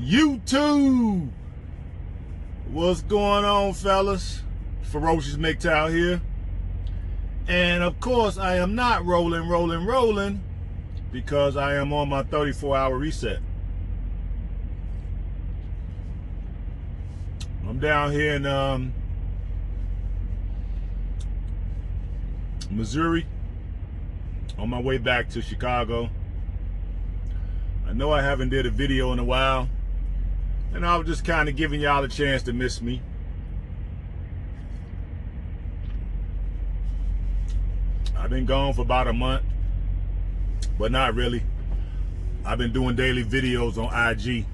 YouTube. What's going on, fellas? Ferocious MGTOW here. And of course, I am not rolling because I am on my 34-hour reset. I'm down here in Missouri on my way back to Chicago. I know I haven't did a video in a while, and I was just kind of giving y'all a chance to miss me. I've been gone for about a month, but not really. I've been doing daily videos on IG.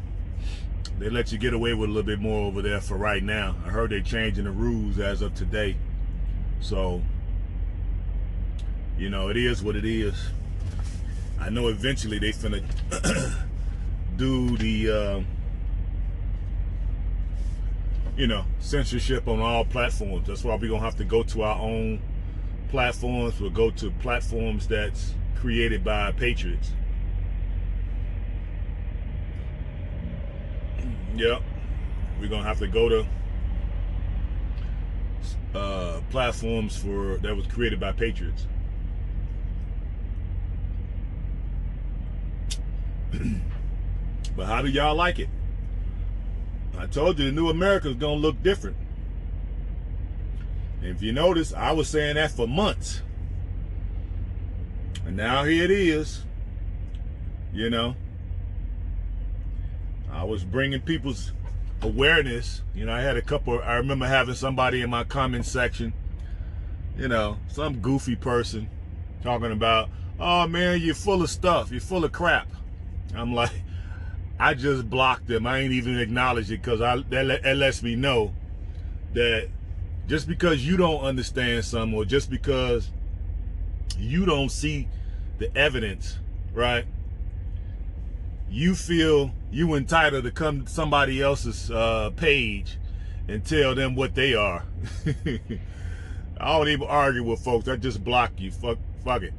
They let you get away with a little bit more over there for right now. I heard they're changing the rules as of today. So, you know, it is what it is. I know eventually they finna do the, you know, censorship on all platforms. That's why we're gonna have to go to our own platforms. We'll go to platforms that's created by patriots. Yep, we're gonna have to go to platforms that was created by patriots. But how do y'all like it? I told you the new America is gonna look different. And if you notice, I was saying that for months, and now here it is. You know, I was bringing people's awareness. You know, I remember having somebody in my comment section, you know, some goofy person talking about, oh man, you're full of stuff, you're full of crap. I'm like, I just blocked them. I ain't even acknowledged it, because that lets me know that just because you don't understand something, or just because you don't see the evidence, right? You feel you entitled to come to somebody else's page and tell them what they are. I don't even argue with folks. I just block you. Fuck it.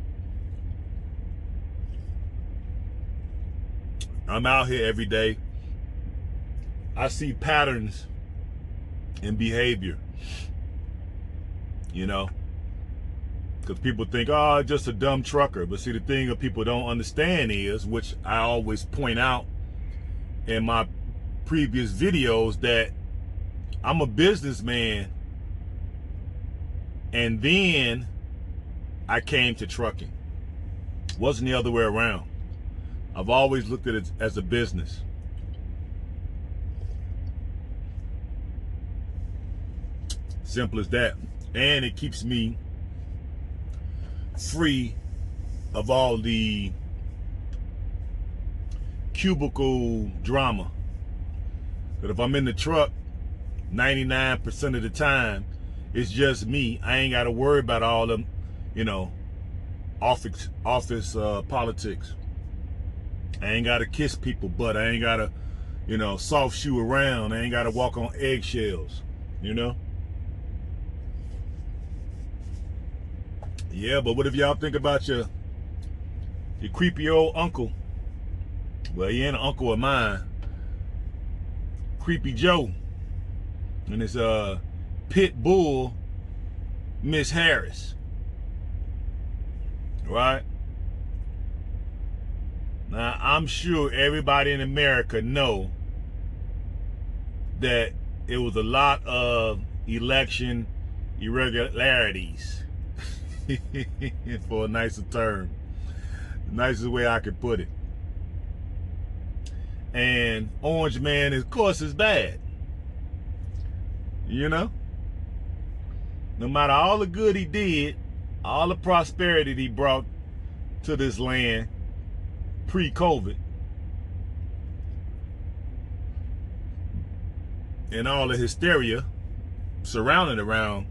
I'm out here every day. I see patterns in behavior. You know, because people think, oh, just a dumb trucker. But see, the thing that people don't understand is, which I always point out in my previous videos, that I'm a businessman, and then I came to trucking. It wasn't the other way around. I've always looked at it as a business. Simple as that. And it keeps me free of all the cubicle drama. But if I'm in the truck, 99% of the time, it's just me. I ain't got to worry about all them, you know, office politics. I ain't got to kiss people butt. I ain't got to, you know, soft shoe around. I ain't got to walk on eggshells, you know? Yeah, but what if y'all think about your creepy old uncle? Well, he ain't an uncle of mine. Creepy Joe. And it's pit bull Miss Harris. Right? Now, I'm sure everybody in America know that it was a lot of election irregularities. For a nicer term. The nicest way I could put it. And Orange Man, of course, is bad. You know? No matter all the good he did, all the prosperity he brought to this land pre-COVID, and all the hysteria surrounding around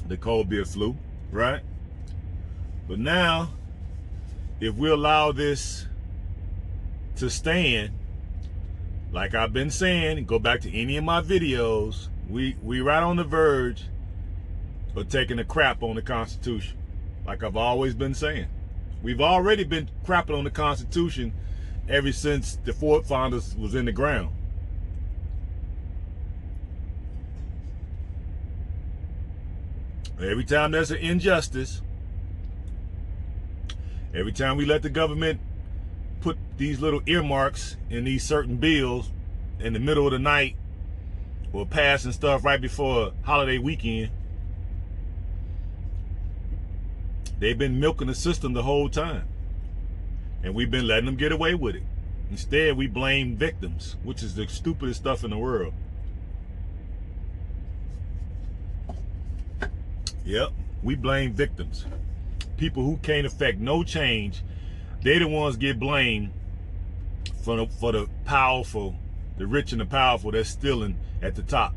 the COVID flu, right? But now, if we allow this to stand, like I've been saying, go back to any of my videos, we right on the verge of taking a crap on the Constitution, like I've always been saying. We've already been crapping on the Constitution ever since the forefathers was in the ground. Every time there's an injustice, every time we let the government put these little earmarks in these certain bills in the middle of the night or passing stuff right before a holiday weekend, they've been milking the system the whole time. And we've been letting them get away with it. Instead, we blame victims, which is the stupidest stuff in the world. Yep, we blame victims. People who can't affect no change, they the ones get blamed for the powerful, the rich and the powerful that's stealing at the top.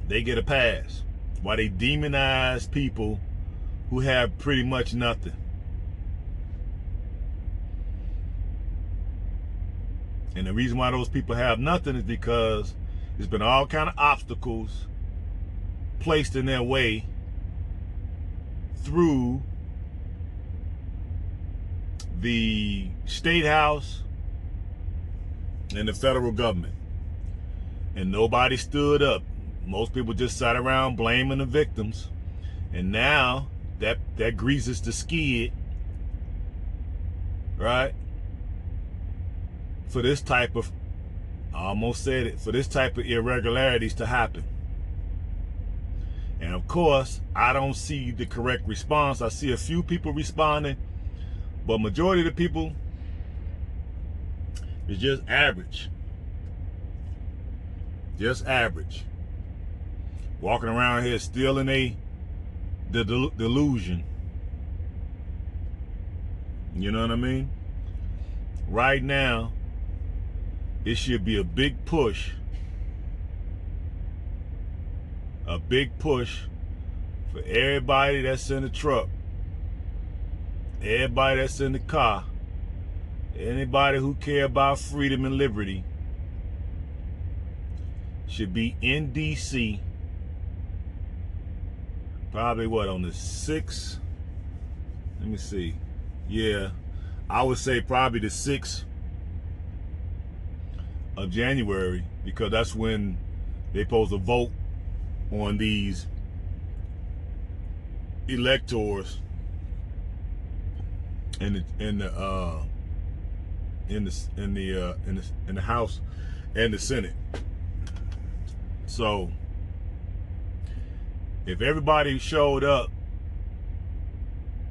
They get a pass while they demonize people who have pretty much nothing. And the reason why those people have nothing is because there's been all kind of obstacles placed in their way through the state house and the federal government. And nobody stood up. Most people just sat around blaming the victims. And now that greases the skid, right? For this type of, I almost said it, for this type of irregularities to happen. And of course, I don't see the correct response. I see a few people responding, but majority of the people is just average. Just average. Walking around here still in the delusion. You know what I mean? Right now, it should be a big push. A big push for everybody that's in the truck, everybody that's in the car, anybody who care about freedom and liberty should be in DC. Probably what, on the 6th? Let me see. Yeah, I would say probably the 6th of January, because that's when they're supposed to vote on these electors in the House and the Senate. So if everybody showed up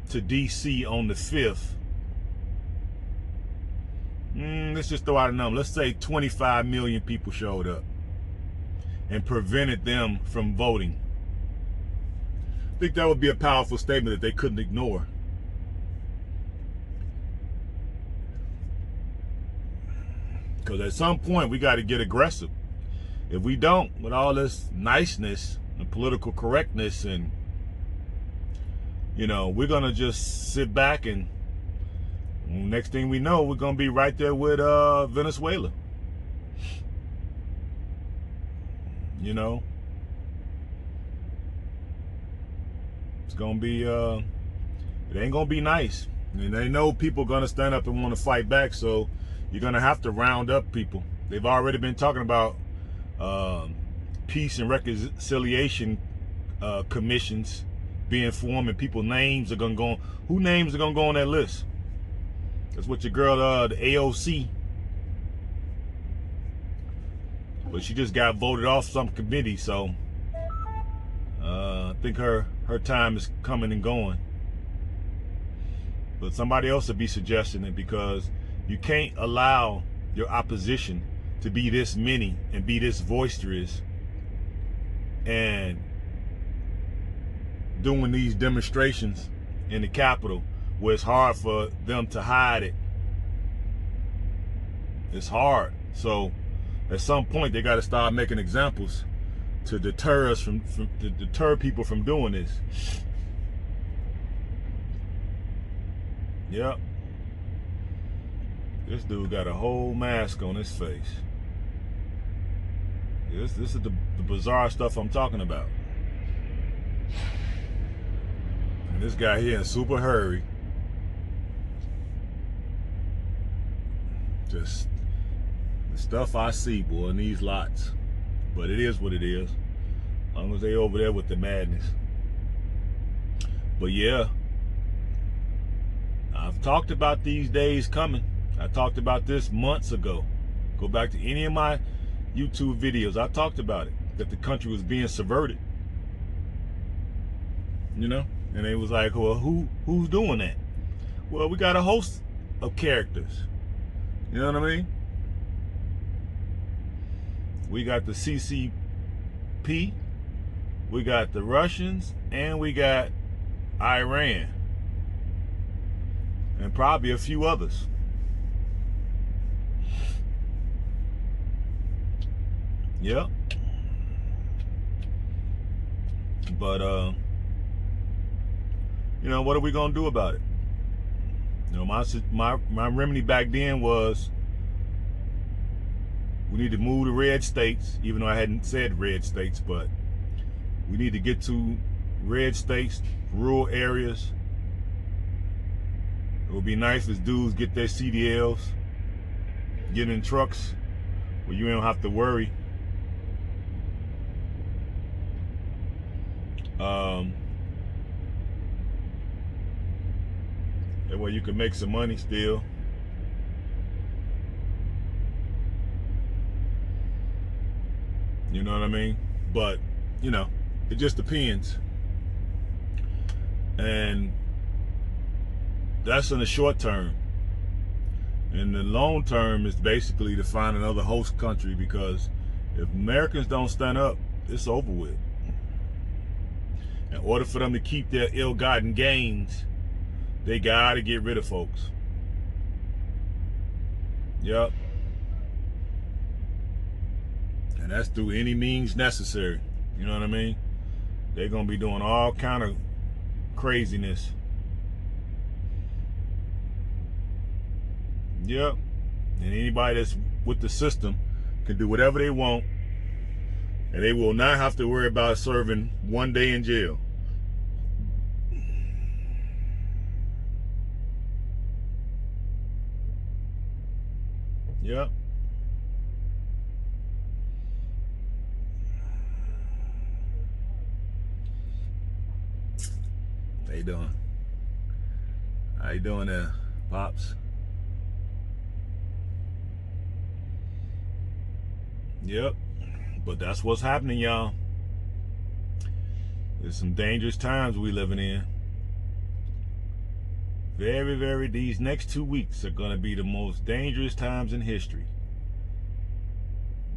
to DC on the 5th, let's just throw out a number. Let's say 25 million people showed up and prevented them from voting. I think that would be a powerful statement that they couldn't ignore. Because at some point we got to get aggressive. If we don't, with all this niceness and political correctness, and we're gonna just sit back, and next thing we know, we're gonna be right there with Venezuela. It's gonna be it ain't gonna be nice, and they know people gonna stand up and want to fight back, so you're gonna have to round up people. They've already been talking about peace and reconciliation commissions being formed, and people's names are gonna go. Who names are gonna go on that list? That's what your girl, the AOC. But she just got voted off some committee, so I think her time is coming and going. But somebody else will be suggesting it, because you can't allow your opposition to be this many and be this boisterous and doing these demonstrations in the Capitol where it's hard for them to hide it. It's hard. So at some point they got to start making examples to deter us to deter people from doing this. Yep. This dude got a whole mask on his face. This is the bizarre stuff I'm talking about. And this guy here in super hurry. the stuff I see, boy, in these lots. But it is what it is. As long as they over there with the madness. But yeah, I've talked about these days coming. I talked about this months ago. Go back to any of my YouTube videos. I talked about it, that the country was being subverted. You know? And they was like, well, who's doing that? Well, we got a host of characters. You know what I mean? We got the CCP, we got the Russians, and we got Iran. And probably a few others. Yep. But you know, what are we gonna do about it? You know, my remedy back then was we need to move to red states, even though I hadn't said red states, but we need to get to red states, rural areas. It would be nice if dudes get their CDLs, get in trucks where you don't have to worry. That way you can make some money still. You know what I mean? But, you know, it just depends. And that's in the short term. In the long term is basically to find another host country, because if Americans don't stand up, it's over with. In order for them to keep their ill-gotten gains, they gotta get rid of folks. Yep. And that's through any means necessary. You know what I mean? They're gonna be doing all kind of craziness. Yep. And anybody that's with the system can do whatever they want, and they will not have to worry about serving 1 day in jail. Yep. How you doing? How you doing there, Pops? Yep. But that's what's happening, y'all. There's some dangerous times we living in. These next 2 weeks are going to be the most dangerous times in history.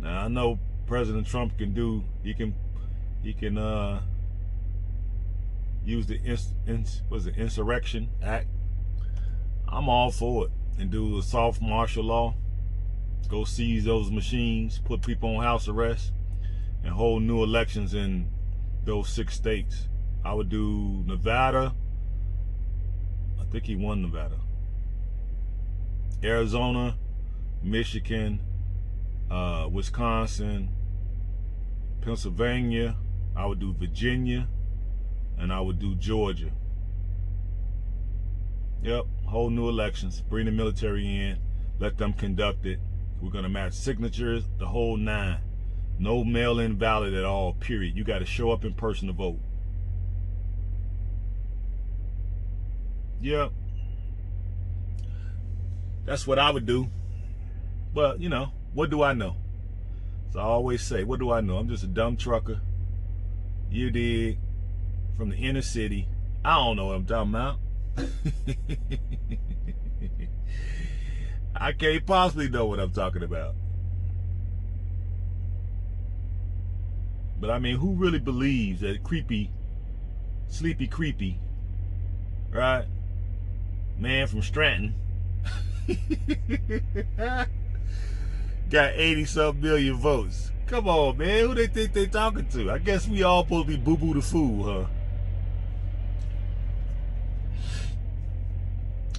Now, I know President Trump can do, he can use the Insurrection Act. I'm all for it. And do a soft martial law. Go seize those machines, put people on house arrest, and hold new elections in those 6 states. I would do Nevada. I think he won Nevada. Arizona, Michigan, Wisconsin, Pennsylvania. I would do Virginia, and I would do Georgia. Yep, hold new elections, bring the military in, let them conduct it. We're gonna match signatures, the whole 9. No mail-in ballot at all, period. You gotta show up in person to vote. Yep. That's what I would do. But, you know, what do I know? So I always say, what do I know? I'm just a dumb trucker. You dig? From the inner city. I don't know what I'm talking about. I can't possibly know what I'm talking about. But I mean, who really believes that creepy, sleepy creepy, right? Man from Stratton got 80-something million votes. Come on, man. Who they think they talking to? I guess we all supposed to be boo-boo the fool, huh?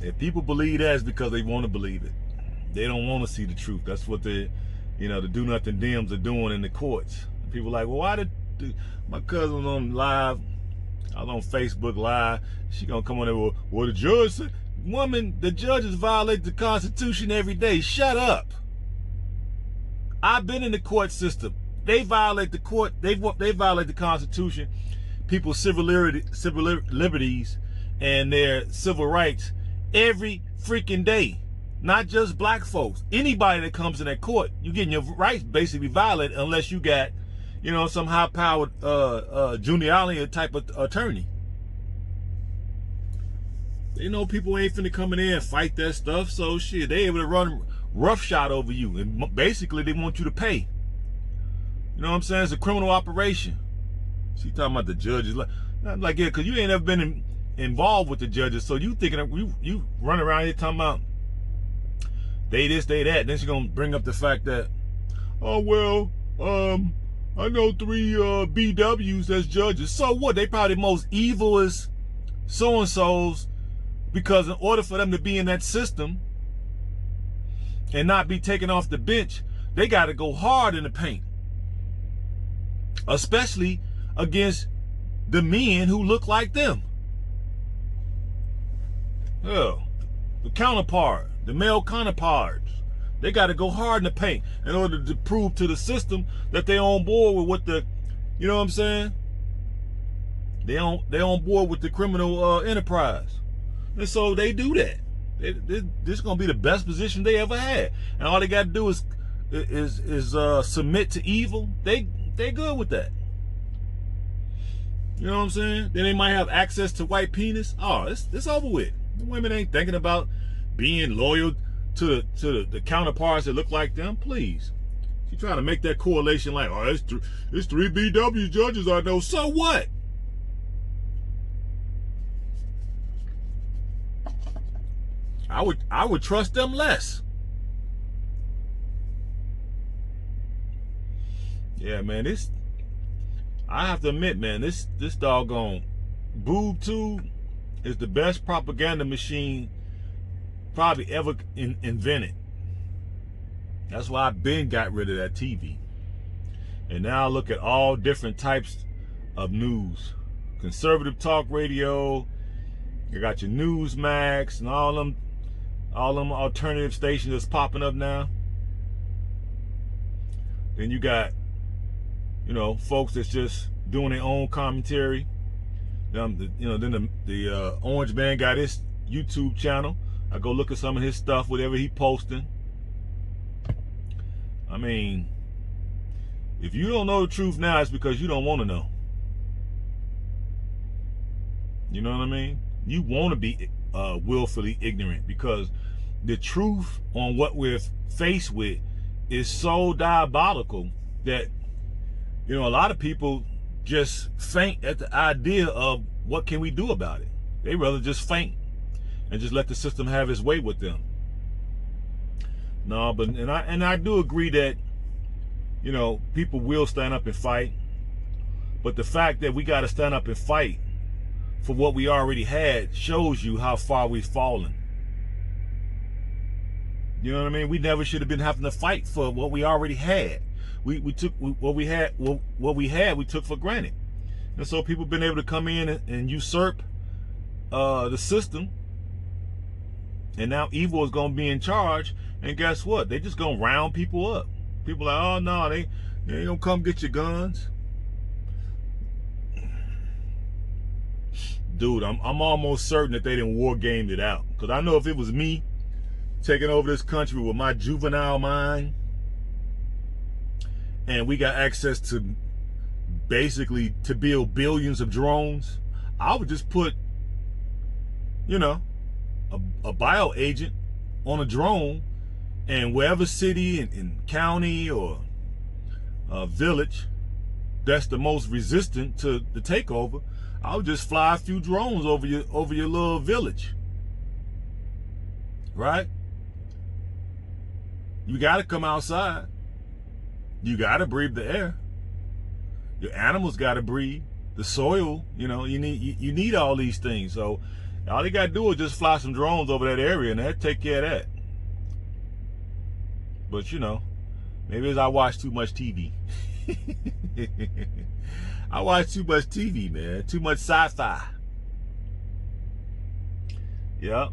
If people believe that, it's because they want to believe it. They don't want to see the truth. That's what the do-nothing Dems are doing in the courts. People are like, well, why did my cousin was on live? I was on Facebook Live. She gonna come on there. Well, the judge said. Woman, the judges violate the Constitution every day. Shut up. I've been in the court system. They violate the court. They violate the Constitution, people's civil liberties, and their civil rights every freaking day. Not just black folks. Anybody that comes in that court, you getting your rights basically violated unless you got, you know, some high-powered Giuliani type of attorney. They know people ain't finna come in there and fight that stuff, so shit, they able to run roughshod over you, and basically they want you to pay. You know what I'm saying? It's a criminal operation. She talking about the judges, like yeah, cause you ain't ever been involved with the judges, so you thinking of, you run around here talking about they this, they that. Then she gonna bring up the fact that, oh well, I know 3 BWs as judges. So what? They probably the most evilest so-and-sos, because in order for them to be in that system and not be taken off the bench, they got to go hard in the paint, especially against the men who look like them. Hell, the counterpart, the male counterparts, they got to go hard in the paint in order to prove to the system that they on board with what the, you know what I'm saying? They on board with the criminal enterprise. And so they do that. This is gonna be the best position they ever had, and all they got to do is submit to evil. They good with that. You know what I'm saying? Then they might have access to white penis. Oh, it's over with. The women ain't thinking about being loyal to the counterparts that look like them. Please, she trying to make that correlation like, oh, it's 3 BW judges I know. So what? I would trust them less. Yeah, man, I have to admit, man, this doggone BoobTube is the best propaganda machine probably ever invented. That's why I been got rid of that TV. And now I look at all different types of news. Conservative talk radio, you got your Newsmax and all them alternative stations that's popping up now. Then you got, you know, folks that's just doing their own commentary. Then the Orange Man got his YouTube channel. I go look at some of his stuff, whatever he posting. I mean, if you don't know the truth now, it's because you don't want to know. You know what I mean? You want to be willfully ignorant, because the truth on what we're faced with is so diabolical that, you know, a lot of people just faint at the idea of what can we do about it. They rather just faint and just let the system have its way with them. No, but and I do agree that, you know, people will stand up and fight, but the fact that we got to stand up and fight for what we already had shows you how far we've fallen. You know what I mean? We never should have been having to fight for what we already had. We took what we had. What we had, we took for granted, and so people been able to come in and usurp the system. And now evil is gonna be in charge. And guess what? They just gonna round people up. People like, oh no, they ain't gonna come get your guns. Dude, I'm almost certain that they didn't war gamed it out. Because I know if it was me taking over this country with my juvenile mind, and we got access to basically to build billions of drones, I would just put, you know, a bio agent on a drone, and wherever city and county or village that's the most resistant to the takeover, I would just fly a few drones over your little village. Right? You got to come outside. You got to breathe the air. Your animals got to breathe the soil. You know, you need all these things. So all you got to do is just fly some drones over that area, and that take care of that. But you know, maybe it's I watch too much TV. I watch too much TV, man. Too much sci-fi. Yep.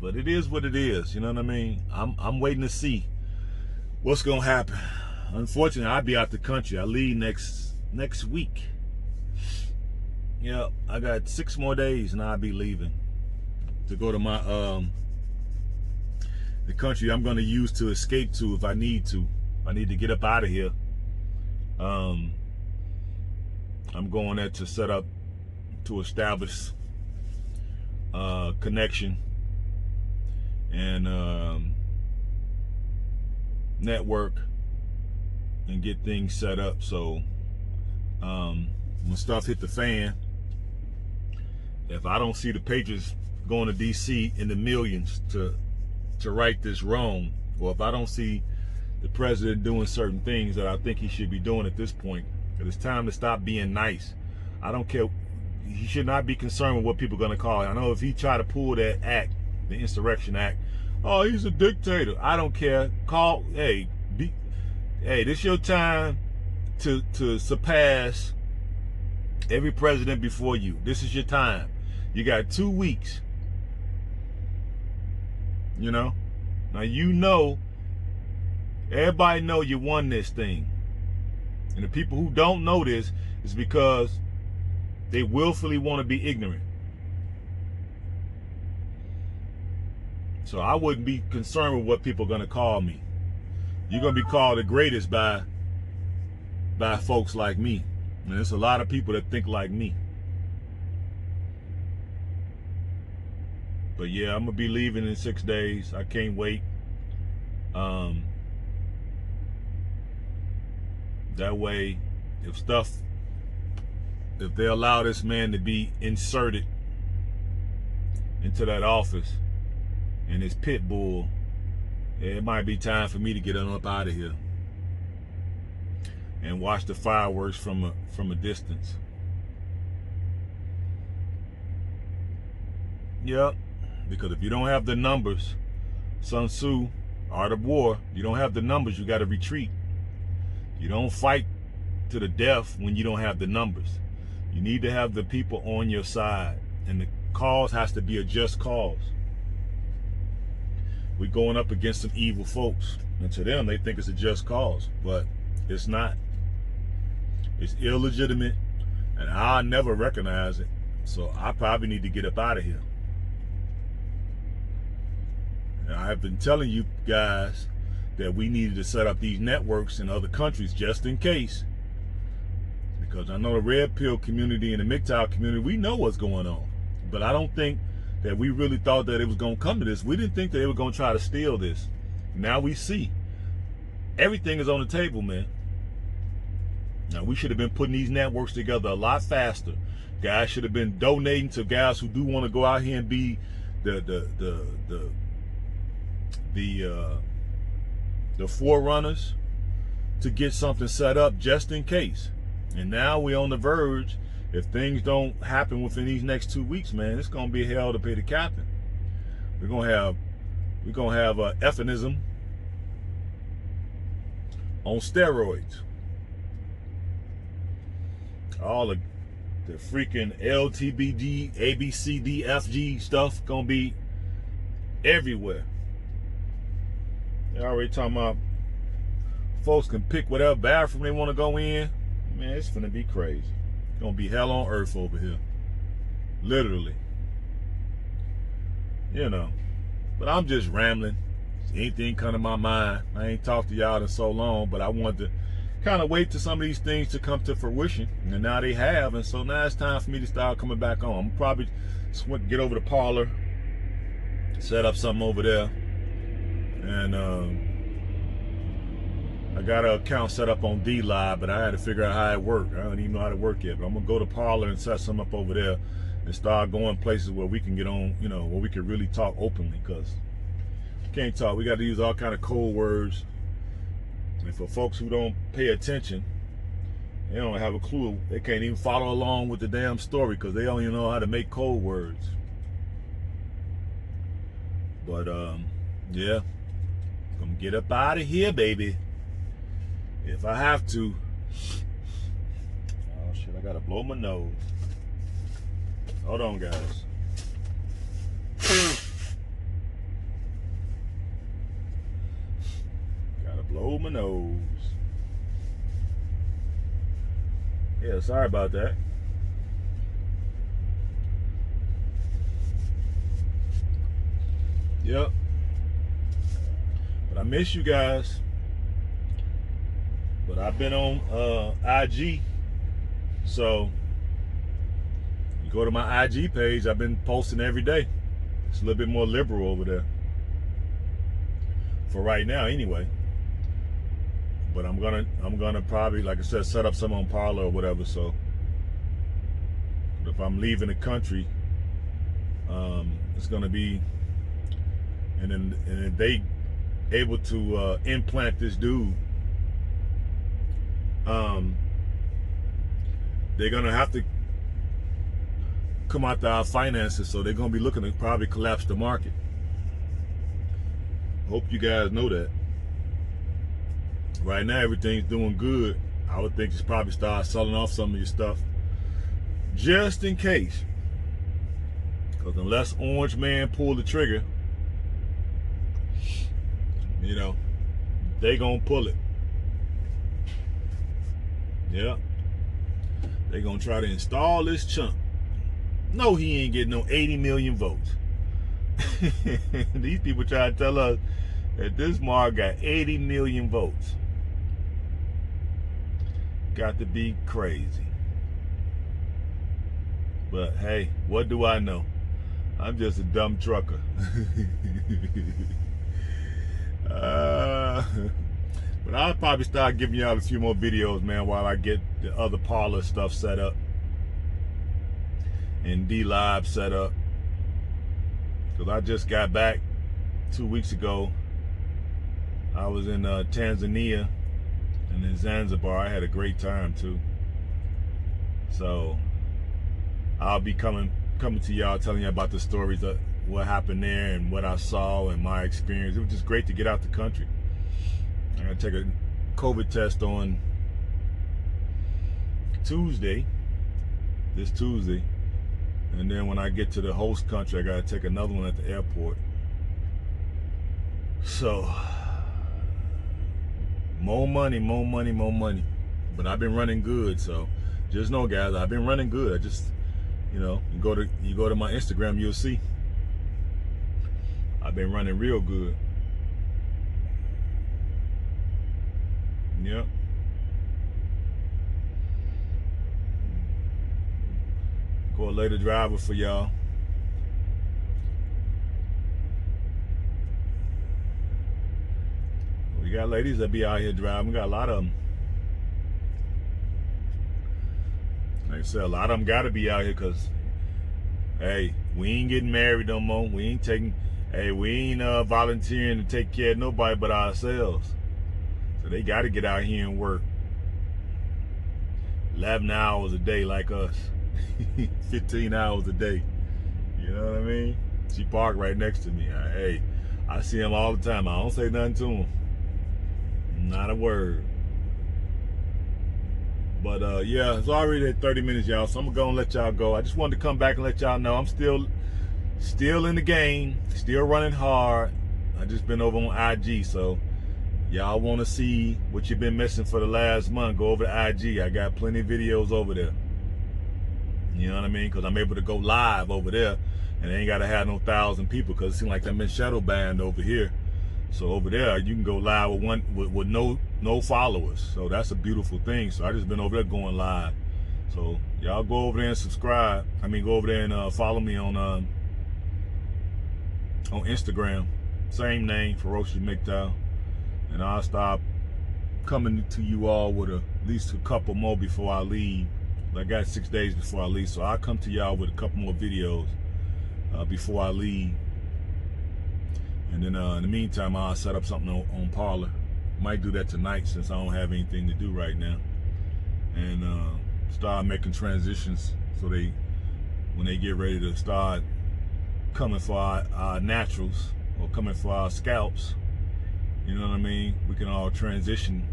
But it is what it is. You know what I mean? I'm waiting to see what's gonna happen. Unfortunately, I'll be out the country. I leave next week. Yeah, I got 6 more days and I'll be leaving to go to my the country I'm gonna use to escape to if I need to. I need to get up out of here. I'm going there to set up, to establish connection and network and get things set up. So when stuff hit the fan, if I don't see the Patriots going to DC in the millions to right this wrong, or if I don't see the president doing certain things that I think he should be doing at this point, it's time to stop being nice. I don't care. He should not be concerned with what people are going to call it. I know if he try to pull that act, the Insurrection Act, oh, he's a dictator. I don't care. Hey, this your time to surpass every president before you. This is your time. You got 2 weeks. You know? Now everybody know you won this thing. And the people who don't know this is because they willfully want to be ignorant. So I wouldn't be concerned with what people are going to call me. You're going to be called the greatest by folks like me. And there's a lot of people that think like me. But yeah, I'm going to be leaving in 6 days. I can't wait. That way, if they allow this man to be inserted into that office and his pit bull, it might be time for me to get on up out of here and watch the fireworks from a distance. Yep, because if you don't have the numbers, Sun Tzu, Art of War, you don't have the numbers, you got to retreat. You don't fight to the death when you don't have the numbers. You need to have the people on your side, and the cause has to be a just cause. We're going up against some evil folks, and to them they think it's a just cause, but it's not. It's illegitimate, and I'll never recognize it. So I probably need to get up out of here. And I've been telling you guys that we needed to set up these networks in other countries just in case. Because I know the Red Pill community and the MGTOW community, we know what's going on. But I don't think that we really thought that it was going to come to this. We didn't think that they were going to try to steal this. Now we see. Everything is on the table, man. Now we should have been putting these networks together a lot faster. Guys should have been donating to guys who do want to go out here and be the forerunners to get something set up just in case. And now we're on the verge. If things don't happen within these next 2 weeks, man, it's gonna be hell to pay the captain. We're gonna have effinism on steroids. All the freaking LTBD, ABCDFG stuff gonna be everywhere. They're already talking about folks can pick whatever bathroom they want to go in. Man, it's gonna be crazy. It's gonna be hell on earth over here. Literally. You know. But I'm just rambling. Anything come to my mind. I ain't talked to y'all in so long, but I wanted to kind of wait till some of these things to come to fruition. And now they have, and so now it's time for me to start coming back on. I'm probably get over to Parler, set up something over there. And I got an account set up on DLive, but I had to figure out how it worked. I don't even know how to work yet, but I'm gonna go to Parler and set something up over there and start going places where we can get on, you know, where we can really talk openly, because we can't talk. We got to use all kind of code words. And for folks who don't pay attention, they don't have a clue. They can't even follow along with the damn story because they don't even know how to make code words. But yeah, I'm gonna get up out of here, baby. If I have to. Oh shit, I gotta blow my nose. Hold on, guys. Roll my nose. Yeah, sorry about that. Yep. But I miss you guys. But I've been on IG. So you go to my IG page, I've been posting every day. It's a little bit more liberal over there. For right now anyway. But I'm gonna probably, like I said, set up some on Parler or whatever. So if I'm leaving the country, it's gonna be, and then they able to implant this dude, they're gonna have to come out to our finances, so they're gonna be looking to probably collapse the market. Hope you guys know that. Right now everything's doing good. I would think just probably start selling off some of your stuff just in case, because unless Orange Man pull the trigger, you know, they gonna pull it. Yeah, they gonna try to install this chump. No, he ain't getting no 80 million votes. These people try to tell us that this Mark got 80 million votes. Got to be crazy. But hey, what do I know? I'm just a dumb trucker. But I'll probably start giving y'all a few more videos, man, while I get the other Parler stuff set up and DLive set up. Because I just got back 2 weeks ago. I was in Tanzania and in Zanzibar. I had a great time too. So I'll be coming to y'all, telling you about the stories of what happened there and what I saw and my experience. It was just great to get out the country. I gotta take a COVID test on Tuesday, this Tuesday. And then when I get to the host country, I gotta take another one at the airport. So, more money, more money, more money. But I've been running good, so just know, guys, I've been running good. I just, you know, you go to my Instagram, you'll see. I've been running real good. Yep. Go a later driver for y'all. We got ladies that be out here driving. We got a lot of them. Like I said, a lot of them got to be out here because, hey, we ain't getting married no more. We ain't volunteering to take care of nobody but ourselves. So they got to get out here and work 11 hours a day like us. 15 hours a day. You know what I mean? She parked right next to me. Hey, I see him all the time. I don't say nothing to him. Not a word. But yeah, it's already at 30 minutes, y'all. So I'm gonna go and let y'all go. I just wanted to come back and let y'all know I'm still in the game, still running hard. I just been over on IG, so y'all want to see what you've been missing for the last month, go over to IG. I got plenty of videos over there. You know what I mean? Because I'm able to go live over there, and I ain't got to have no 1,000 people, because it seems like I'm in shadow banned over here. So over there, you can go live with no followers. So that's a beautiful thing. So I just been over there going live. So y'all go over there and subscribe. I mean, go over there and follow me on Instagram. Same name, Ferocious MGTOW. And I'll stop coming to you all with at least a couple more before I leave. I got 6 days before I leave, so I'll come to y'all with a couple more videos before I leave. And then in the meantime, I'll set up something on Parler. Might do that tonight since I don't have anything to do right now. And start making transitions so when they get ready to start coming for our naturals or coming for our scalps, you know what I mean? We can all transition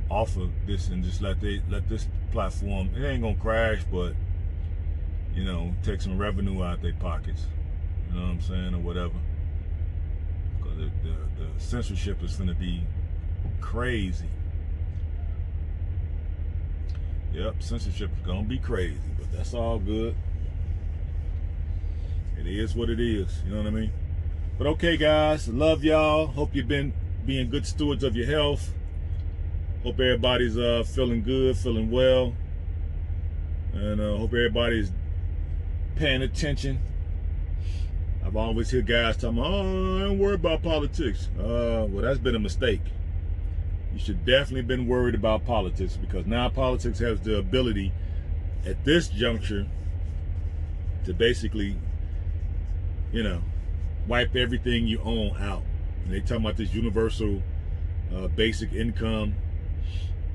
off of this and just let this platform, it ain't gonna crash, but you know, take some revenue out their pockets, you know what I'm saying, or whatever. Because the censorship is gonna be Crazy. Yep, censorship is gonna be crazy, but that's all good. It is what it is, you know what I mean? But okay, guys, love y'all. Hope you've been being good stewards of your health. Hope everybody's feeling good, feeling well. And hope everybody's paying attention. I've always heard guys talking, oh, I don't worry about politics. Well, that's been a mistake. You should definitely been worried about politics, because now politics has the ability at this juncture to basically, you know, wipe everything you own out. And they talking about this universal basic income.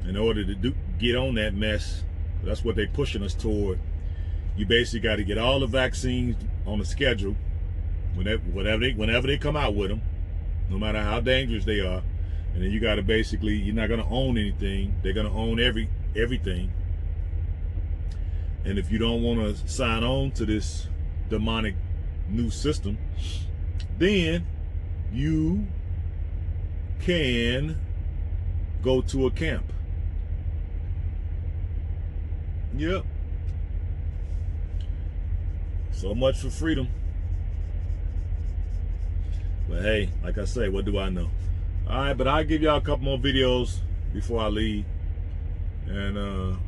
In order to get on that mess, that's what they're pushing us toward. You basically got to get all the vaccines on the schedule whenever they come out with them, no matter how dangerous they are. And then you got to basically, you're not going to own anything. They're going to own everything. And if you don't want to sign on to this demonic new system, then you can go to a camp. Yep. So much for freedom. But hey, like I say, what do I know? All right, but I'll give y'all a couple more videos before I leave. And I'm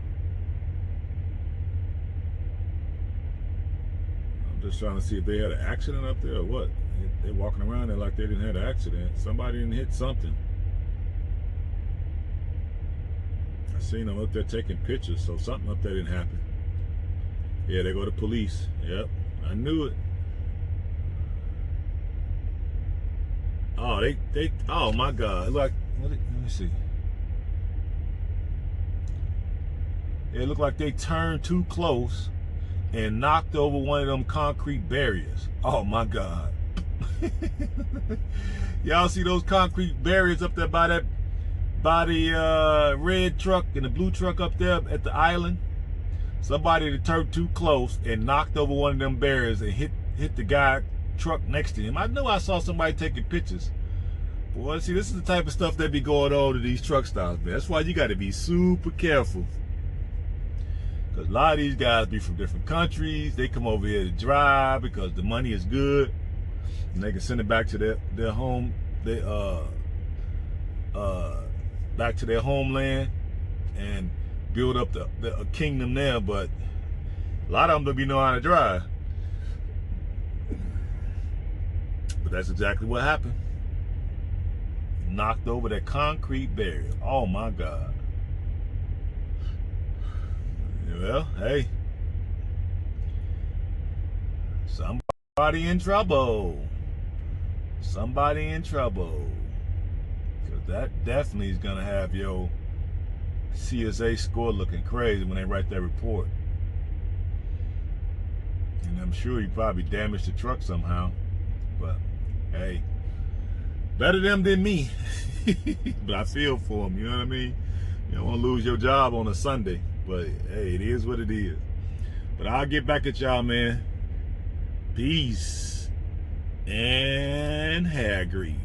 just trying to see if they had an accident up there or what. They're walking around there like they didn't have an accident. Somebody didn't hit something. I seen them up there taking pictures, so something up there didn't happen. Yeah, they go to police. Yep, I knew it. Oh, they oh my God. Like, let me see. It looked like they turned too close and knocked over one of them concrete barriers. Oh my God. Y'all see those concrete barriers up there by the red truck and the blue truck up there at the island? Somebody that turned too close and knocked over one of them barriers and hit the guy truck next to him. I knew I saw somebody taking pictures. Boy, see, this is the type of stuff that be going on to these truck stops, man. That's why you got to be super careful. Because a lot of these guys be from different countries. They come over here to drive because the money is good. And they can send it back to their home, back to their homeland and build up a kingdom there. But a lot of them don't be know how to drive. But that's exactly what happened. Knocked over that concrete barrier. Oh my God. Well, hey, somebody in trouble. Somebody in trouble. Because that definitely is gonna have your CSA score looking crazy when they write that report. And I'm sure you probably damaged the truck somehow. But hey, better them than me. But I feel for them, you know what I mean? You don't want to lose your job on a Sunday. But hey, it is what it is. But I'll get back at y'all, man. Peace and hair grease.